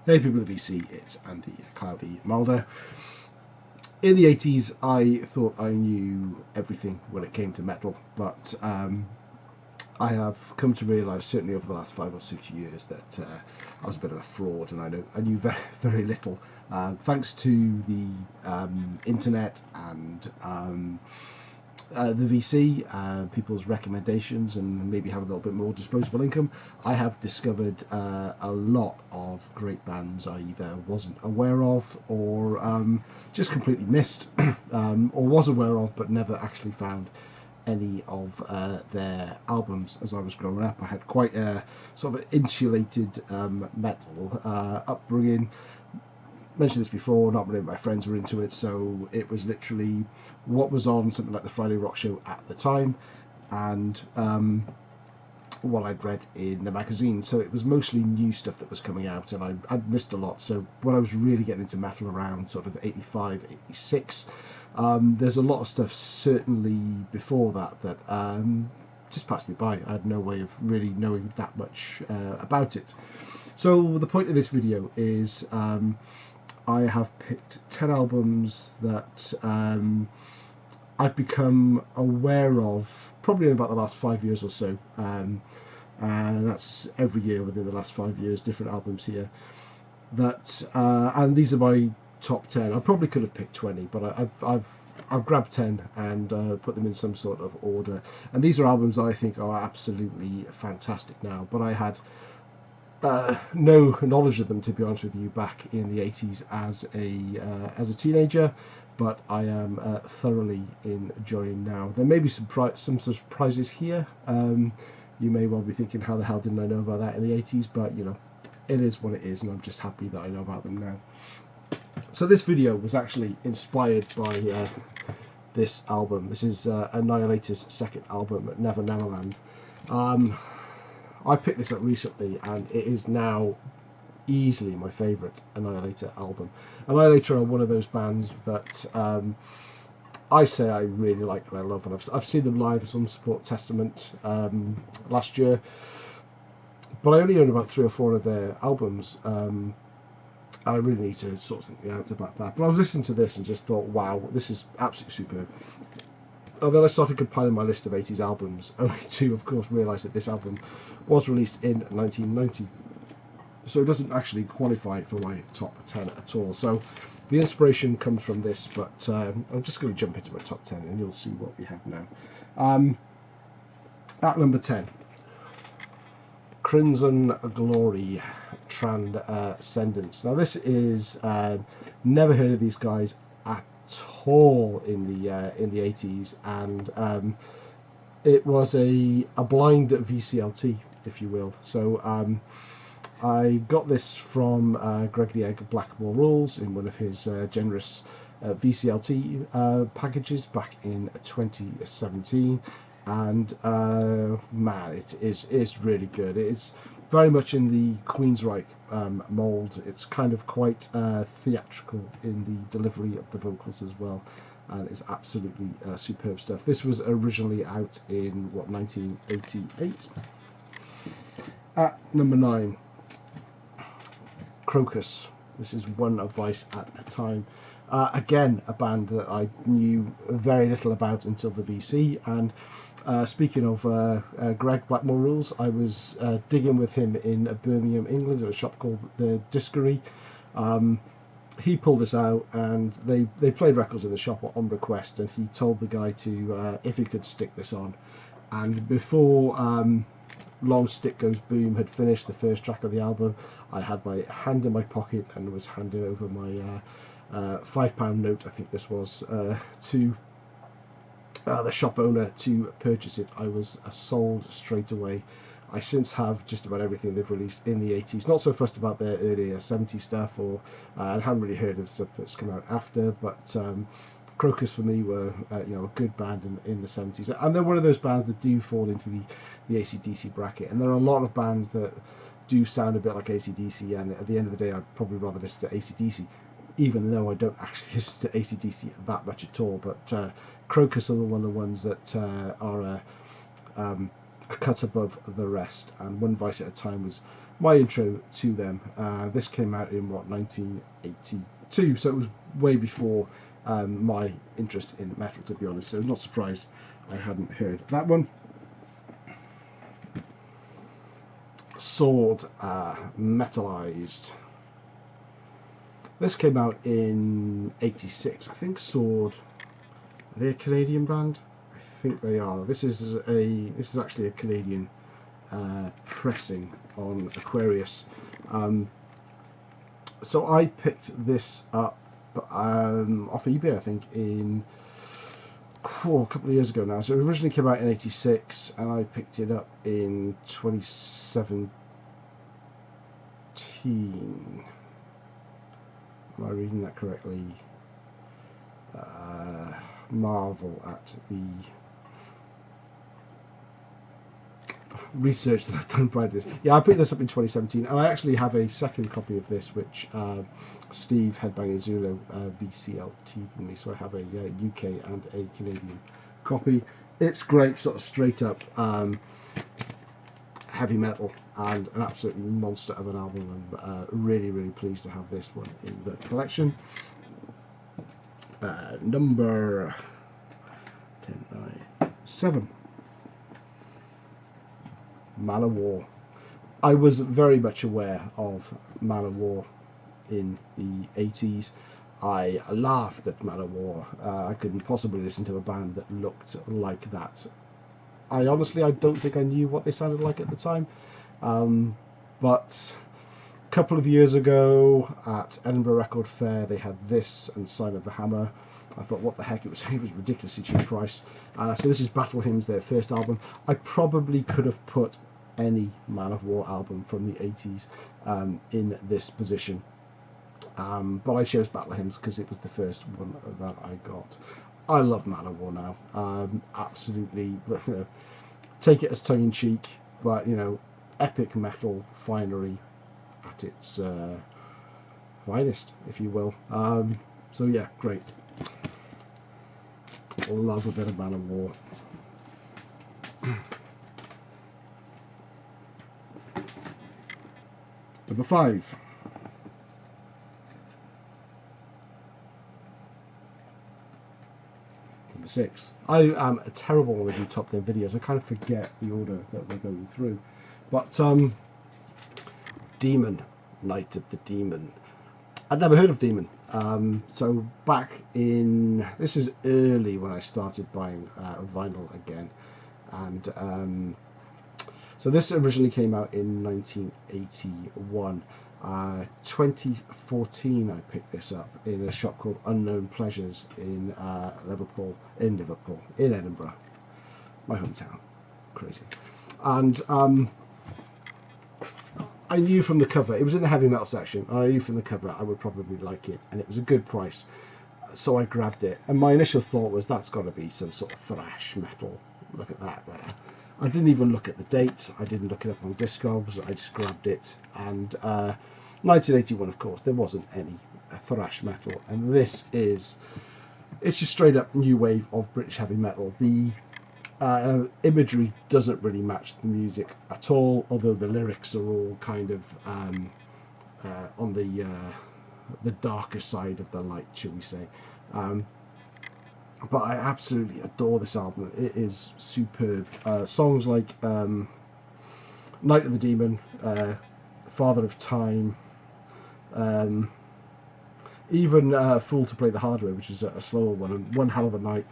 Hey people of VC, it's Andy Cloudy Mulder. In the 80s I thought I knew everything when it came to metal, but I have come to realise, certainly over the last 5 or 6 years, that I was a bit of a fraud and I knew very, very little. Thanks to the internet and the VC, people's recommendations, and maybe have a little bit more disposable income, I have discovered a lot of great bands I either wasn't aware of or just completely missed, or was aware of but never actually found any of their albums as I was growing up. I had quite a sort of insulated metal upbringing. Mentioned this before, not many of my friends were into it, so it was literally what was on something like the Friday Rock Show at the time, and what I'd read in the magazine. So it was mostly new stuff that was coming out, and I'd missed a lot. So when I was really getting into metal around sort of 85, 86, there's a lot of stuff certainly before that just passed me by. I had no way of really knowing that much about it. So the point of this video is I have picked 10 albums that I've become aware of probably in about the last 5 years or so. That's every year within the last 5 years, different albums here. And these are my top 10. I probably could have picked 20, but I've grabbed 10 and put them in some sort of order. And these are albums that I think are absolutely fantastic now, but I had no knowledge of them, to be honest with you, back in the 80s as a teenager, but I am thoroughly enjoying now. There may be some surprises here. You may well be thinking, how the hell didn't I know about that in the 80s? But you know, it is what it is, and I'm just happy that I know about them now. So this video was actually inspired by this album. This is Annihilator's second album, Never Neverland. I picked this up recently, and it is now easily my favourite Annihilator album. Annihilator are one of those bands that I say I really like and I love, and I've seen them live as Unsupport Testament last year, but I only own about 3 or 4 of their albums. I really need to sort something out about that. But I was listening to this and just thought, wow, this is absolutely superb. And then I started compiling my list of 80s albums, only to, of course, realise that this album was released in 1990. So it doesn't actually qualify for my top 10 at all. So the inspiration comes from this, but I'm just going to jump into my top 10 and you'll see what we have now. At number 10, Crimson Glory, Transcendence. Now this is, never heard of these guys at all in the 80s, and it was a blind VCLT, if you will. So I got this from Greg the Egg of Blackmore Rules in one of his generous VCLT packages back in 2017, and man, it is really good. It's very much in the Queensryche mould. It's kind of quite theatrical in the delivery of the vocals as well, and it's absolutely superb stuff. This was originally out in 1988. At number 9, Crocus. This is One Advice at a Time. Again, a band that I knew very little about until the VC, and speaking of Greg Blackmore Rules, I was digging with him in Birmingham, England, at a shop called the Discovery. He pulled this out, and they played records in the shop on request, and he told the guy to if he could stick this on. And before Long Stick Goes Boom had finished, the first track of the album, I had my hand in my pocket and was handing over my £5 note, I think this was, to the shop owner to purchase it. I was sold straight away. I since have just about everything they've released in the 80s. Not so fussed about their earlier 70s stuff, or I haven't really heard of stuff that's come out after, but Crocus for me were a good band in the 70s, and they're one of those bands that do fall into the AC/DC bracket. And there are a lot of bands that do sound a bit like AC/DC, and at the end of the day I'd probably rather listen to AC/DC, even though I don't actually listen to AC/DC that much at all. But Crocus are one of the ones that are a cut above the rest, and One Advice at a Time was my intro to them. This came out in, what, 1982, so it was way before my interest in metal, to be honest, so I'm not surprised I hadn't heard that one. Sword, Metalized. This came out in 86. I think Sword, are they a Canadian band? I think they are. This is actually a Canadian pressing on Aquarius. So I picked this up off eBay, I think, in a couple of years ago now. So it originally came out in 86, and I picked it up in 2017. Am I reading that correctly? Marvel at the research that I've done prior to this. Yeah, I picked this up in 2017, and I actually have a second copy of this, which Steve Headbanging Zulu VCLT for me. So I have a UK and a Canadian copy. It's great, sort of straight up heavy metal, and an absolute monster of an album. I'm really, really pleased to have this one in the collection. Number 7. OWar. I was very much aware of OWar in the 80s. I laughed at OWar. I couldn't possibly listen to a band that looked like that. I don't think I knew what they sounded like at the time. But a couple of years ago at Edinburgh Record Fair, they had this and Sign of the Hammer. I thought, what the heck, it was ridiculously cheap price. So this is Battle Hymns, their first album. I probably could have put any OWar album from the 80s in this position. But I chose Battle Hymns because it was the first one that I got. I love OWar now. Absolutely, take it as tongue-in-cheek, but, epic metal finery at its finest, if you will. So yeah, great. Love a bit of OWar. Number 5. Number 6. I am a terrible when I do top 10 videos. I kind of forget the order that we're going through. But Demon, Night of the Demon. I'd never heard of Demon. So back in, this is early when I started buying vinyl again, and so this originally came out in 1981. 2014 I picked this up in a shop called Unknown Pleasures in Edinburgh, my hometown. Crazy. And I knew from the cover, it was in the heavy metal section, and I knew from the cover I would probably like it, and it was a good price, so I grabbed it. And my initial thought was, that's got to be some sort of thrash metal. Look at that. I didn't even look at the date, I didn't look it up on Discogs, I just grabbed it. And 1981, of course, there wasn't any thrash metal, and this is, it's just straight up new wave of British heavy metal. The imagery doesn't really match the music at all, although the lyrics are all kind of on the darker side of the light, shall we say. But I absolutely adore this album. It is superb. Songs like Night of the Demon, Father of Time, even Fool to Play the Hard Way, which is a slower one, and One Hell of a Night.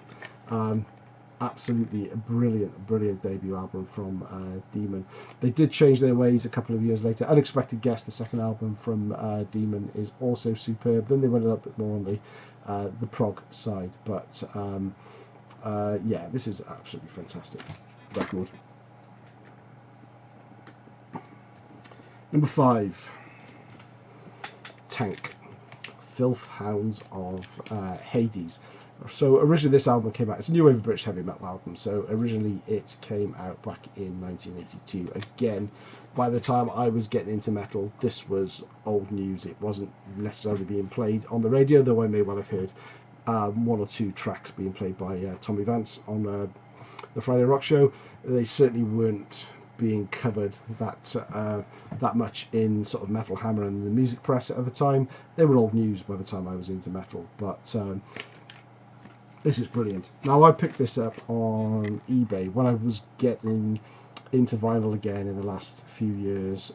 Absolutely a brilliant debut album from Demon. They did change their ways a couple of years later. Unexpected Guest, the second album from Demon, is also superb. Then they went a little bit more on the prog side, but yeah, this is absolutely fantastic record. Number 5, Tang, Filth Hounds of Hades. So originally this album came out, it's a new wave of British heavy metal album, so originally it came out back in 1982. Again, by the time I was getting into metal, this was old news. It wasn't necessarily being played on the radio, though I may well have heard one or two tracks being played by Tommy Vance on the Friday Rock Show. They certainly weren't being covered that much in sort of Metal Hammer and the music press at the time. They were old news by the time I was into metal, but this is brilliant. Now, I picked this up on eBay when I was getting into vinyl again in the last few years.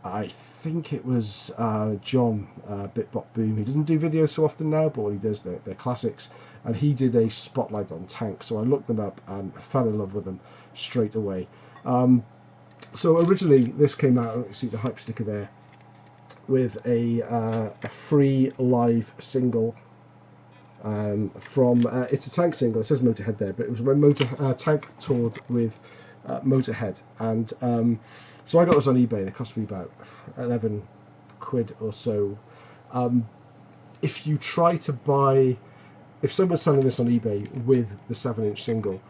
I think it was John, Bitbot Boom. He doesn't do videos so often now, but when he does, they're classics. And he did a spotlight on Tang, so I looked them up and fell in love with them straight away. So originally this came out, you see the hype sticker there, with a free live single from, it's a Tang single, it says Motorhead there, but it was when Tang toured with Motorhead. And so I got this on eBay. It cost me about 11 quid or so. If you try to buy, if someone's selling this on eBay with the 7-inch single,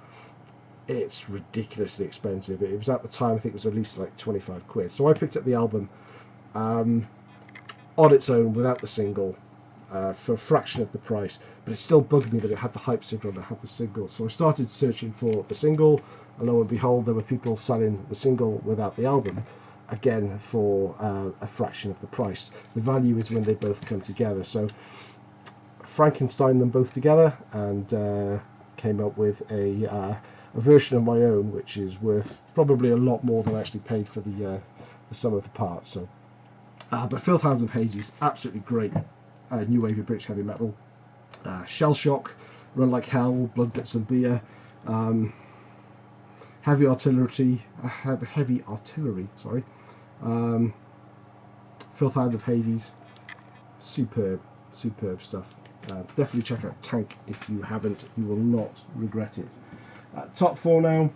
it's ridiculously expensive. It was at the time, I think it was at least like 25 quid. So I picked up the album on its own without the single for a fraction of the price, but it still bugged me that it had the hype sticker and it had the single. So I started searching for the single, and lo and behold, there were people selling the single without the album, again for a fraction of the price. The value is when they both come together. So Frankenstein them both together and came up with a version of my own, which is worth probably a lot more than I actually paid for the sum of the parts. So, but Filth Hands of Hades, absolutely great new wave of British heavy metal. Shell Shock, Run Like Hell, Blood, Guts and Beer, Heavy Artillery, sorry. Filth Hands of Hades, superb stuff. Definitely check out Tank if you haven't. You will not regret it. Top 4 now.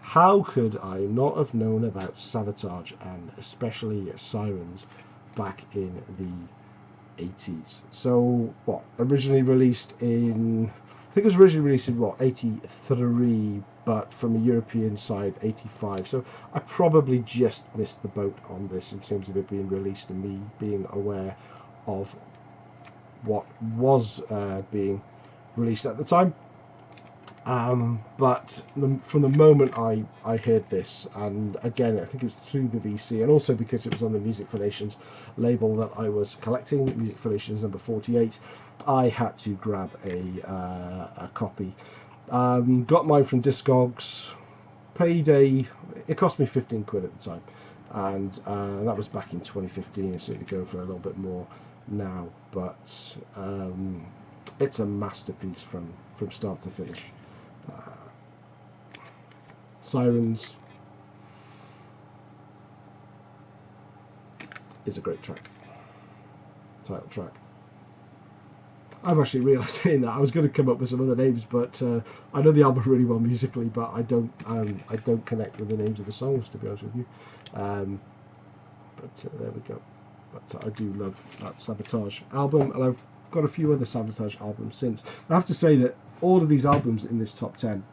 How could I not have known about Sabotage and especially Sirens back in the 80s? So, what, originally released in, I think it was originally released in, 83, but from a European side, 85. So I probably just missed the boat on this in terms of it being released and me being aware of what was being released at the time. But from the moment I heard this, and again I think it was through the VC, and also because it was on the Music for Nations label that I was collecting, Music for Nations number 48, I had to grab a copy. Got mine from Discogs, paid it cost me 15 quid at the time, and that was back in 2015. It's certainly going for a little bit more now, but it's a masterpiece from start to finish. Sirens is a great track, title track. I've actually realised saying that I was going to come up with some other names, but I know the album really well musically, but I don't connect with the names of the songs, to be honest with you. But there we go. But I do love that Sabotage album, and I've got a few other Sabotage albums since. I have to say that all of these albums in this top 10,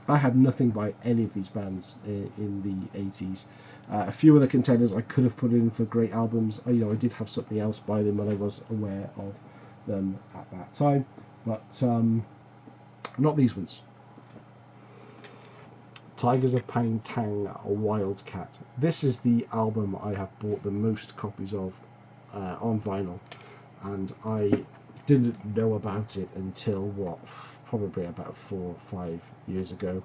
I had nothing by any of these bands in the 80s. A few other contenders I could have put in for great albums. I did have something else by them, and I was aware of them at that time, but not these ones. Tigers of Pang Tang, Wildcat. This is the album I have bought the most copies of on vinyl, and I didn't know about it until probably about 4 or 5 years ago.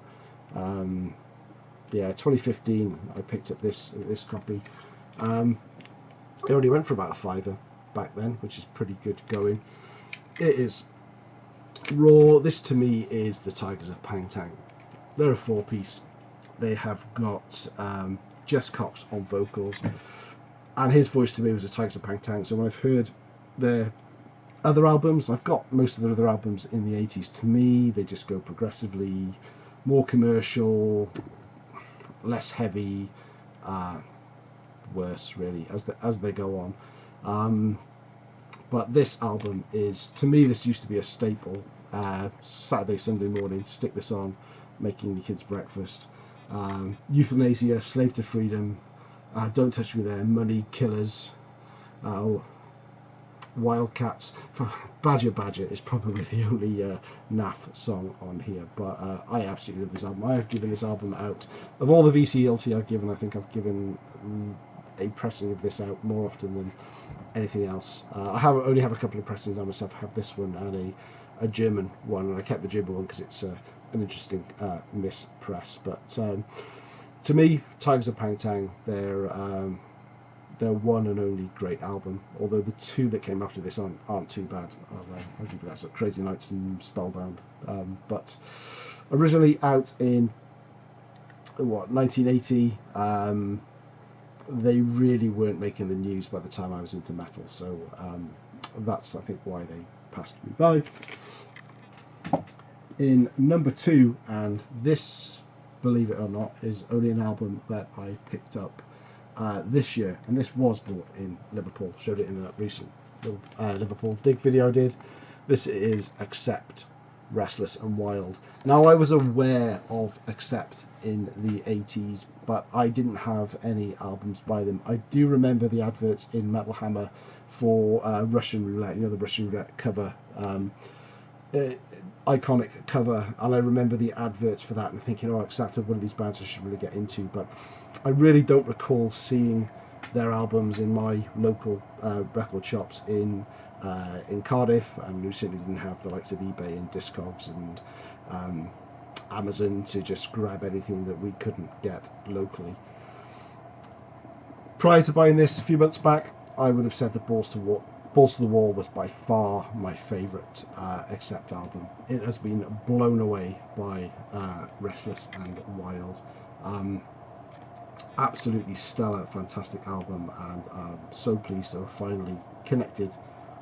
2015 I picked up this copy. It only went for about a £5 back then, which is pretty good going. It is raw. This to me is the Tigers of Pang Tang. They're a 4-piece. They have got Jess Cox on vocals, and his voice to me was the Tigers of Pang Tang. So when I've heard their other albums, I've got most of their other albums in the 80s. To me, they just go progressively more commercial, less heavy, worse really as they go on. But this album is, to me, this used to be a staple. Saturday, Sunday morning, stick this on, making the kids breakfast. Euthanasia, Slave to Freedom, Don't Touch Me There, Money, Killers, Wildcats. Badger Badger is probably the only naff song on here, but I absolutely love this album. I have given this album out, of all the VCLT I've given, I think I've given a pressing of this out more often than anything else. I only have a couple of pressings on myself. I have this one and a German one, and I kept the German one because it's an interesting mispress. But to me, Tigers of Tang, they're one and only great album, although the two that came after this aren't too bad. I'll give you that. So Crazy Nights and Spellbound. But originally out in 1980, they really weren't making the news by the time I was into metal, so that's, I think, why they passed me by. In number 2, and this, believe it or not, is only an album that I picked up this year, and this was bought in Liverpool. Showed it in that recent Liverpool dig video I did. This is Accept, Restless and Wild. Now, I was aware of Accept in the 80s, but I didn't have any albums by them. I do remember the adverts in Metal Hammer for Russian Roulette, you know, the Russian Roulette cover, iconic cover, and I remember the adverts for that and thinking, oh, Accept are one of these bands I should really get into, but I really don't recall seeing their albums in my local record shops in Cardiff, and we certainly didn't have the likes of eBay and Discogs and Amazon to just grab anything that we couldn't get locally. Prior to buying this a few months back, I would have said that Balls to the Wall was by far my favourite Accept album. It has been blown away by Restless and Wild. Absolutely stellar, fantastic album, and I'm so pleased to have finally connected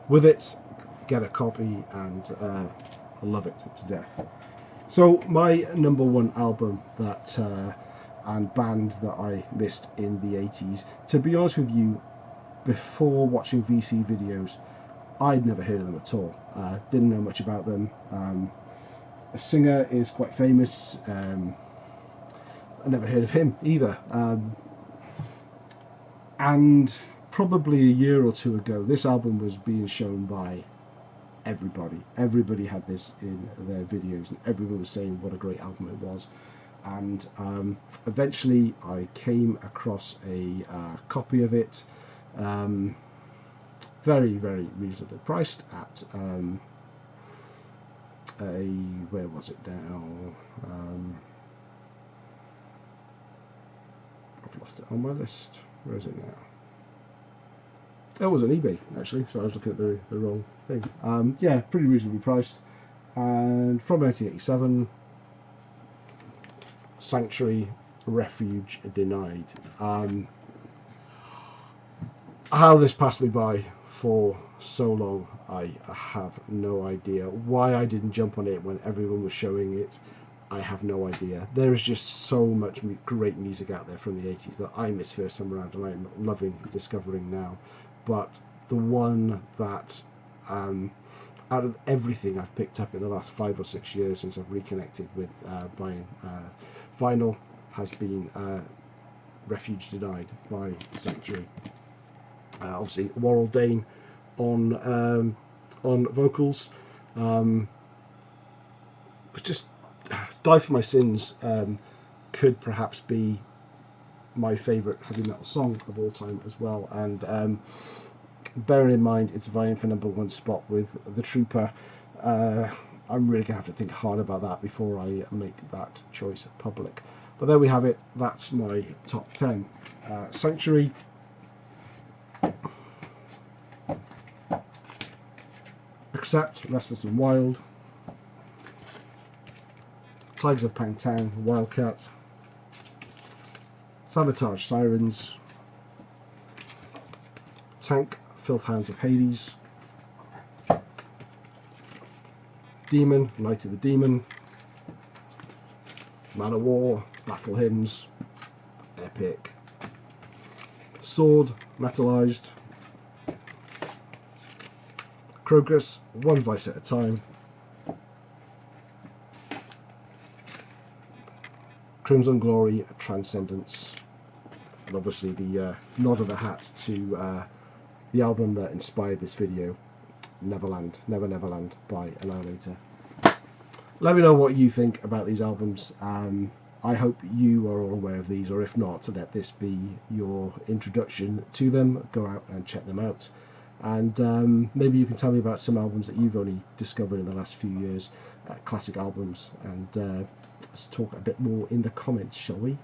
with it, get a copy, and love it to death. So my number 1 album that and band that I missed in the 80s, to be honest with you, before watching VC videos, I'd never heard of them at all. Didn't know much about them. A singer is quite famous. I never heard of him either. And probably a year or two ago, this album was being shown by everybody. Everybody had this in their videos, and everyone was saying what a great album it was. And eventually I came across a copy of it, very, very reasonably priced at where was it now? I've lost it on my list. Where is it now? It was on eBay, actually, so I was looking at the wrong thing. Yeah, pretty reasonably priced. And from 1987, Sanctuary, Refuge Denied. How this passed me by for so long, I have no idea. Why I didn't jump on it when everyone was showing it, I have no idea. There is just so much great music out there from the 80s that I missed first time around, and I'm loving discovering now. But the one that, out of everything I've picked up in the last 5 or 6 years since I've reconnected with buying vinyl, has been Refuge Denied by Sanctuary. Obviously, Warrell Dane on vocals. But just Die For My Sins could perhaps be my favourite heavy metal song of all time as well. And bearing in mind it's vying for #1 spot with The Trooper, I'm really going to have to think hard about that before I make that choice public. But there we have it. That's my top 10. Sanctuary, Accept, Restless and Wild, Tigers of Tang, Wildcat, Sabotage, Sirens, Tank, Filth Hands of Hades, Demon, Night of the Demon, Man of War, Battle Hymns, Epic, Sword, Metalized, Crocus, One Vice at a Time, Crimson Glory, Transcendence, and obviously the nod of the hat to the album that inspired this video, Neverland, Never Neverland by Annihilator. Let me know what you think about these albums. I hope you are all aware of these, or if not, let this be your introduction to them. Go out and check them out. And maybe you can tell me about some albums that you've only discovered in the last few years, classic albums, and let's talk a bit more in the comments, shall we?